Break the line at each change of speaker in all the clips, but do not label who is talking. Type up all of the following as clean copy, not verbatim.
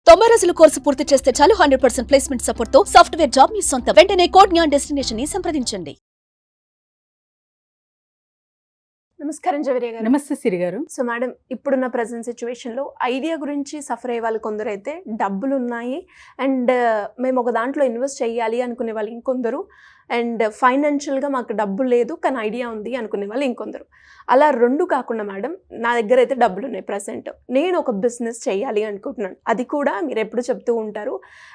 90 రోజుల కోర్సు పూర్తి చేస్తే చాలు 100% ప్లేస్మెంట్ సపోర్ట్ తో సాఫ్ట్వేర్ జాబ్ మీ సొంతం. వెంటనే కోడ్ జ్ఞాన్ డెస్టినేషన్ ని సంప్రదించండి.
నమస్కారం జవేరియా గారు.
నమస్తే సిరి గారు.
సో మేడం, ఇప్పుడున్న ప్రజెంట్ సిచ్యువేషన్లో ఐడియా గురించి సఫర్ అయ్యే వాళ్ళు కొందరు అయితే డబ్బులు ఉన్నాయి అండ్ మేము ఒక దాంట్లో ఇన్వెస్ట్ చేయాలి అనుకునే వాళ్ళు ఇంకొందరు, అండ్ ఫైనాన్షియల్గా మాకు డబ్బు లేదు కానీ ఐడియా ఉంది అనుకునే వాళ్ళు ఇంకొందరు. అలా రెండు కాకుండా మేడం, నా దగ్గర అయితే డబ్బులు ఉన్నాయి ప్రజెంట్, నేను ఒక బిజినెస్ చేయాలి అనుకుంటున్నాను. అది కూడా మీరు ఎప్పుడు చెప్తూ ఉంటారు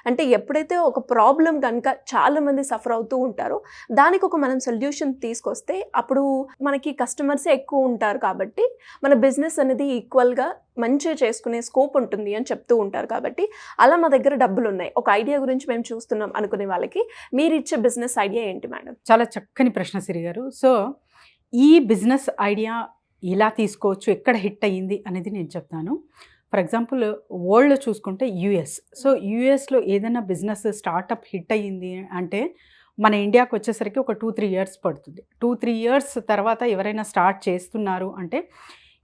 అంటే ఎప్పుడైతే ఒక ప్రాబ్లం కనుక చాలామంది సఫర్ అవుతూ ఉంటారో దానికి ఒక మనం సొల్యూషన్ తీసుకొస్తే అప్పుడు మనకి కస్టమర్సే ఎక్కువ ఉంటారు కాబట్టి మన బిజినెస్ అనేది ఈక్వల్గా మంచిగా చేసుకునే స్కోప్ ఉంటుంది అని చెప్తూ ఉంటారు. కాబట్టి అలా మా దగ్గర డబ్బులు ఉన్నాయి, ఒక ఐడియా గురించి మేము చూస్తున్నాం అనుకునే వాళ్ళకి మీరు ఇచ్చే బిజినెస్ ఐడియా ఏంటి మేడం?
చాలా చక్కని ప్రశ్న సిరి గారు. సో ఈ బిజినెస్ ఐడియా ఎలా తీసుకోవచ్చు, ఎక్కడ హిట్ అయ్యింది అనేది నేను చెప్తాను. ఫర్ ఎగ్జాంపుల్ వరల్డ్లో చూసుకుంటే యుఎస్. సో యుఎస్లో ఏదైనా బిజినెస్ స్టార్టప్ హిట్ అయ్యింది అంటే మన ఇండియాకి వచ్చేసరికి ఒక 2-3 ఇయర్స్ పడుతుంది. 2-3 ఇయర్స్ తర్వాత ఎవరైనా స్టార్ట్ చేస్తున్నారు అంటే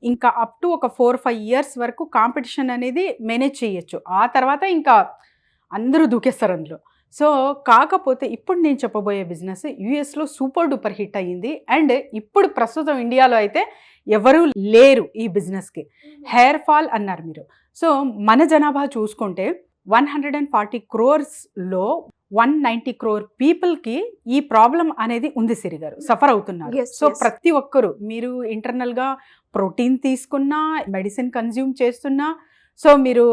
ఇంకా అప్ టు ఒక 4-5 ఇయర్స్ వరకు కాంపిటీషన్ అనేది మేనేజ్ చేయొచ్చు. ఆ తర్వాత ఇంకా అందరూ దూకేస్తారు అందులో. సో కాకపోతే ఇప్పుడు నేను చెప్పబోయే బిజినెస్ యూఎస్లో సూపర్ డూపర్ హిట్ అయ్యింది అండ్ ఇప్పుడు ప్రస్తుతం ఇండియాలో అయితే ఎవరూ లేరు ఈ బిజినెస్కి. హెయిర్ ఫాల్ అన్నారు మీరు. సో మన జనాభా చూసుకుంటే 140 crores-లో 190 crore పీపుల్కి ఈ ప్రాబ్లం అనేది ఉంది సిరి గారు, సఫర్ అవుతున్నారు. సో ప్రతి ఒక్కరు మీరు ఇంటర్నల్గా ప్రోటీన్ తీసుకున్నా, మెడిసిన్ కన్జ్యూమ్ చేస్తున్నా, సో మీరు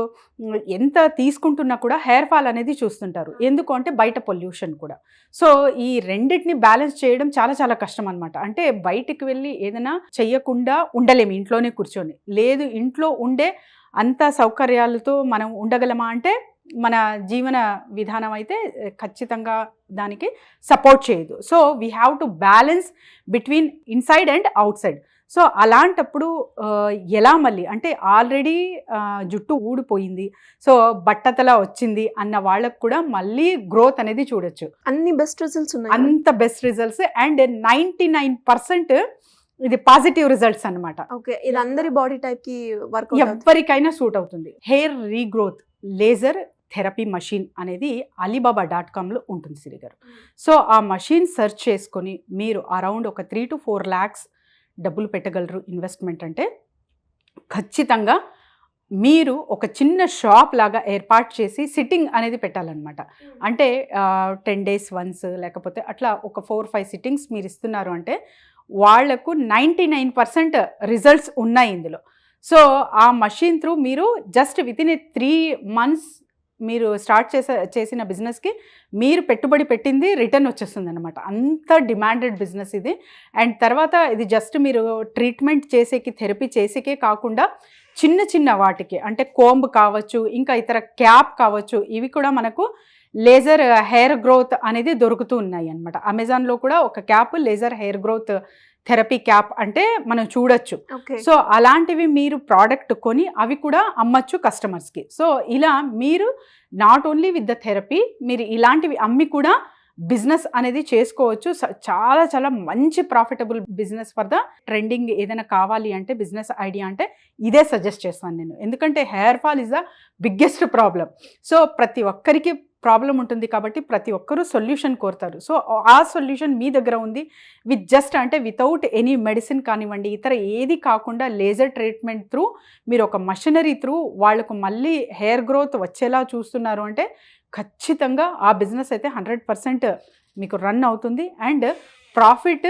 ఎంత తీసుకుంటున్నా కూడా హెయిర్ ఫాల్ అనేది చూస్తుంటారు. ఎందుకు అంటే బయట పొల్యూషన్ కూడా. సో ఈ రెండింటిని బ్యాలెన్స్ చేయడం చాలా చాలా కష్టం అనమాట. అంటే బయటికి వెళ్ళి ఏదైనా చెయ్యకుండా ఉండలేము, ఇంట్లోనే కూర్చొని. లేదు ఇంట్లో ఉండే అంత సౌకర్యాలతో మనం ఉండగలమా అంటే మన జీవన విధానం అయితే ఖచ్చితంగా దానికి సపోర్ట్ చేయదు. So we have to balance between inside and out side. So అలాంటప్పుడు ఎలా మళ్ళీ అంటే ఆల్రెడీ జుట్టు ఊడిపోయింది, సో బట్టతల వచ్చింది అన్న వాళ్ళకు కూడా మళ్ళీ గ్రోత్ అనేది చూడొచ్చు.
అన్ని బెస్ట్ రిజల్ట్స్ ఉన్నాయి,
అంత బెస్ట్ రిజల్ట్స్ అండ్ 99% ఇది పాజిటివ్ రిజల్ట్స్ అనమాట.
ఓకే, ఇది అందరి బాడీ టైప్కి వర్క్
ఎవరికైనా సూట్ అవుతుంది. Hair regrowth laser therapy machine అనేది alibaba.comలో ఉంటుంది సిరి గారు. సో ఆ మషిన్ సెర్చ్ చేసుకొని మీరు అరౌండ్ ఒక 3 to 4 lakhs డబ్బులు పెట్టగలరు ఇన్వెస్ట్మెంట్. అంటే ఖచ్చితంగా మీరు ఒక చిన్న షాప్ లాగా ఏర్పాటు చేసి సిట్టింగ్ అనేది పెట్టాలన్నమాట. అంటే 10 days once లేకపోతే అట్లా ఒక 4-5 సిట్టింగ్స్ మీరు ఇస్తున్నారు అంటే వాళ్లకు 99% రిజల్ట్స్ ఉన్నాయి ఇందులో. సో ఆ మషిన్ త్రూ మీరు జస్ట్ వితిన్ 3 months మీరు స్టార్ట్ చేసిన బిజినెస్కి మీరు పెట్టుబడి పెట్టింది రిటర్న్ వచ్చేస్తుంది అనమాట. అంత డిమాండెడ్ బిజినెస్ ఇది. అండ్ తర్వాత ఇది జస్ట్ మీరు ట్రీట్మెంట్ చేసేకి, థెరపీ చేసేకే కాకుండా చిన్న చిన్న వాటికి అంటే కోంబ్ కావచ్చు, ఇంకా ఇతర క్యాప్ కావచ్చు, ఇవి కూడా మనకు లేజర్ హెయిర్ గ్రోత్ అనేది దొరుకుతూ ఉన్నాయి అనమాట. అమెజాన్లో కూడా ఒక cap laser hair growth therapy cap అంటే మనం చూడొచ్చు. సో అలాంటివి మీరు ప్రోడక్ట్ కొని అవి కూడా అమ్మచ్చు కస్టమర్స్కి. సో ఇలా మీరు not only with the therapy మీరు ఇలాంటివి అమ్మి కూడా బిజినెస్ అనేది చేసుకోవచ్చు. చాలా చాలా మంచి profitable business for the trending. ఏదైనా కావాలి అంటే బిజినెస్ ఐడియా అంటే ఇదే సజెస్ట్ చేస్తాను నేను. ఎందుకంటే hair fall is the biggest problem. So ప్రతి ఒక్కరికి ప్రాబ్లం ఉంటుంది కాబట్టి ప్రతి ఒక్కరూ సొల్యూషన్ కోరుతారు. సో ఆ సొల్యూషన్ మీ దగ్గర ఉంది. విత్ జస్ట్ అంటే వితౌట్ ఎనీ మెడిసిన్ కానివ్వండి, ఇతర ఏది కాకుండా లేజర్ ట్రీట్మెంట్ త్రూ మీరు ఒక మషినరీ త్రూ వాళ్ళకు మళ్ళీ హెయిర్ గ్రోత్ వచ్చేలా చూస్తున్నారు అంటే ఖచ్చితంగా ఆ బిజినెస్ అయితే 100% మీకు రన్ అవుతుంది అండ్ ప్రాఫిట్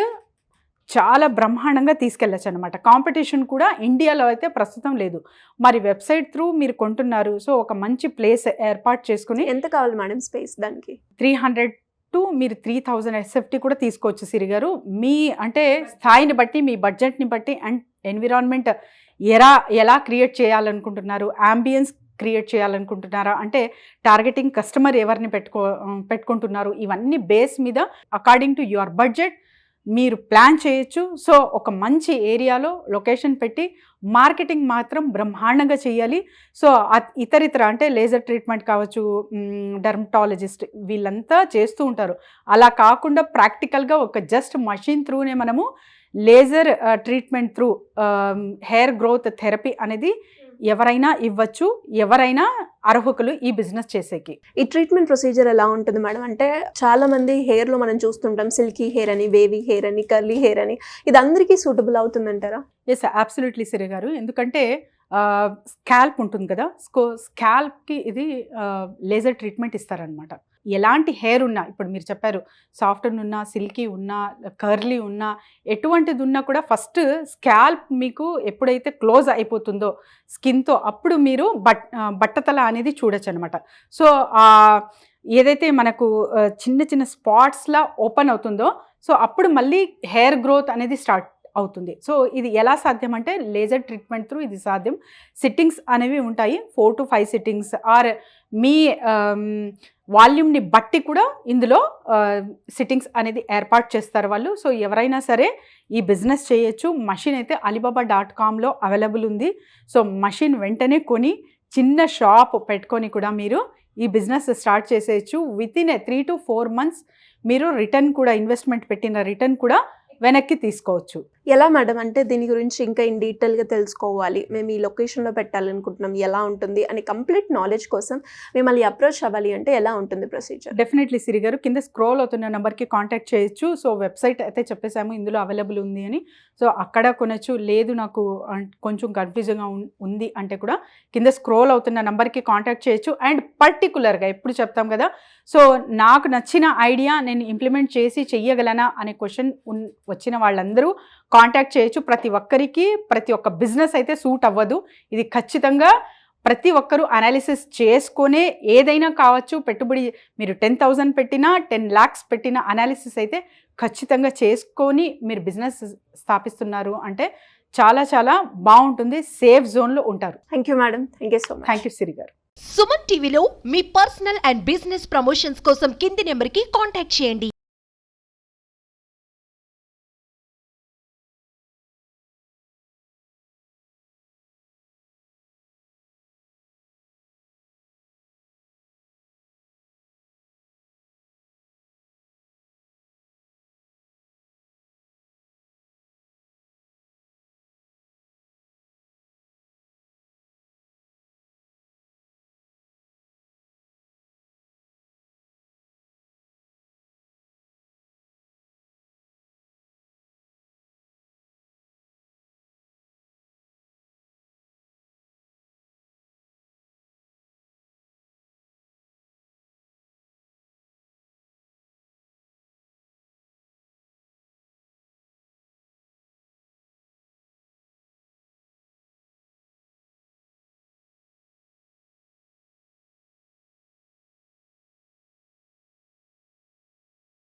చాలా బ్రహ్మాండంగా తీసుకెళ్ళచ్చు అనమాట. కాంపిటీషన్ కూడా ఇండియాలో అయితే ప్రస్తుతం లేదు. మరి వెబ్సైట్ త్రూ మీరు కొంటున్నారు, సో ఒక మంచి ప్లేస్ ఏర్పాటు చేసుకుని.
ఎంత కావాలి మేడం స్పేస్ దానికి?
300 to మీరు 3000 SFT కూడా తీసుకోవచ్చు సిరి గారు. మీ అంటే స్థాయిని బట్టి, మీ బడ్జెట్ని బట్టి అండ్ ఎన్విరాన్మెంట్ ఎలా క్రియేట్ చేయాలనుకుంటున్నారు, అంబియన్స్ క్రియేట్ చేయాలనుకుంటున్నారా, అంటే టార్గెటింగ్ కస్టమర్ ఎవరిని పెట్టుకుంటున్నారు, ఇవన్నీ బేస్ మీద అకార్డింగ్ టు యువర్ బడ్జెట్ మీరు ప్లాన్ చేయొచ్చు. సో ఒక మంచి ఏరియాలో లొకేషన్ పెట్టి మార్కెటింగ్ మాత్రం బ్రహ్మాండంగా చేయాలి. సో ఇతరితర అంటే లేజర్ ట్రీట్మెంట్ కావచ్చు, డర్మటాలజిస్ట్ వీళ్ళంతా చేస్తూ ఉంటారు. అలా కాకుండా ప్రాక్టికల్గా ఒక జస్ట్ మషిన్ త్రూనే మనము laser treatment through hair growth therapy అనేది ఎవరైనా ఇవ్వచ్చు, ఎవరైనా అర్హులు ఈ బిజినెస్ చేసేకి.
ఈ ట్రీట్మెంట్ ప్రొసీజర్ ఎలా ఉంటుంది మేడం? అంటే చాలా మంది హెయిర్ లో మనం చూస్తుంటాం సిల్కీ హెయిర్ అని, వేవీ హెయిర్ అని, కర్లీ హెయిర్ అని. ఇది అందరికీ సూటబుల్ అవుతుందంటారా?
ఎస్, అబ్సల్యూట్లీ సిరి గారు. ఎందుకంటే స్కాల్ప్ ఉంటుంది కదా, స్కాల్ప్కి ఇది లేజర్ ట్రీట్మెంట్ ఇస్తారనమాట. ఎలాంటి హెయిర్ ఉన్నా, ఇప్పుడు మీరు చెప్పారు సాఫ్ట్ ఉన్నా, సిల్కీ ఉన్నా, కర్లీ ఉన్నా, ఎటువంటిది ఉన్నా కూడా ఫస్ట్ స్కాల్ప్ మీకు ఎప్పుడైతే క్లోజ్ అయిపోతుందో స్కిన్తో అప్పుడు మీరు బట్టతల అనేది చూడొచ్చు అనమాట. సో ఏదైతే మనకు చిన్న చిన్న స్పాట్స్లా ఓపెన్ అవుతుందో సో అప్పుడు మళ్ళీ హెయిర్ గ్రోత్ అనేది స్టార్ట్ అవుతుంది. సో ఇది ఎలా సాధ్యం అంటే లేజర్ ట్రీట్మెంట్ త్రూ ఇది సాధ్యం. సిట్టింగ్స్ అనేవి ఉంటాయి, 4 to 5 సిట్టింగ్స్ ఆర్ మీ వాల్యూమ్ని బట్టి కూడా ఇందులో సిట్టింగ్స్ అనేది ఏర్పాటు చేస్తారు వాళ్ళు. సో ఎవరైనా సరే ఈ బిజినెస్ చేయొచ్చు. మషిన్ అయితే alibaba.comలో అవైలబుల్ ఉంది. సో మషిన్ వెంటనే కొని చిన్న షాప్ పెట్టుకొని కూడా మీరు ఈ బిజినెస్ స్టార్ట్ చేసేయచ్చు. వితిన్ 3 to 4 months మీరు రిటర్న్ కూడా, ఇన్వెస్ట్మెంట్ పెట్టిన రిటర్న్ కూడా వెనక్కి తీసుకోవచ్చు.
ఎలా మేడం? అంటే దీని గురించి ఇంకా ఇన్ డీటెయిల్గా తెలుసుకోవాలి, మేము ఈ లొకేషన్లో పెట్టాలనుకుంటున్నాం, ఎలా ఉంటుంది అని కంప్లీట్ నాలెడ్జ్ కోసం మిమ్మల్ని అప్రోచ్ అవ్వాలి అంటే ఎలా ఉంటుంది ప్రొసీజర్?
డెఫినెట్లీ సిరి గారు, కింద స్క్రోల్ అవుతున్న నెంబర్కి కాంటాక్ట్ చేయొచ్చు. సో వెబ్సైట్ అయితే చెప్పేసాము ఇందులో అవైలబుల్ ఉంది అని. సో అక్కడ కొనొచ్చు. లేదు నాకు కొంచెం కన్ఫ్యూజన్గా ఉంది అంటే కూడా కింద స్క్రోల్ అవుతున్న నెంబర్కి కాంటాక్ట్ చేయొచ్చు. అండ్ పర్టికులర్గా ఎప్పుడు చెప్తాం కదా, సో నాకు నచ్చిన ఐడియా నేను ఇంప్లిమెంట్ చేసి చెయ్యగలనా అనే క్వశ్చన్ వచ్చిన వాళ్ళందరూ కాంటాక్ట్ చేయొచ్చు. ప్రతి ఒక్కరికి ప్రతి ఒక్క బిజినెస్ అయితే సూట్ అవ్వదు. ఇది ఖచ్చితంగా ప్రతి ఒక్కరూ అనాలిసిస్ చేసుకొనే ఏదైనా కావచ్చు. పెట్టుబడి మీరు 10,000 పెట్టినా 10 lakhs పెట్టిన అనాలిసిస్ అయితే ఖచ్చితంగా చేసుకొని మీరు బిజినెస్ స్థాపిస్తున్నారు అంటే చాలా చాలా బాగుంటుంది. సేఫ్ జోన్లో ఉంటారు.
Thank you madam. Thank you so much.
Thank you Siri గారు.
సుమన్ టీవీలో మీ పర్సనల్ అండ్ బిజినెస్ ప్రమోషన్స్ కోసం కింది నెంబర్కి కాంటాక్ట్ చేయండి.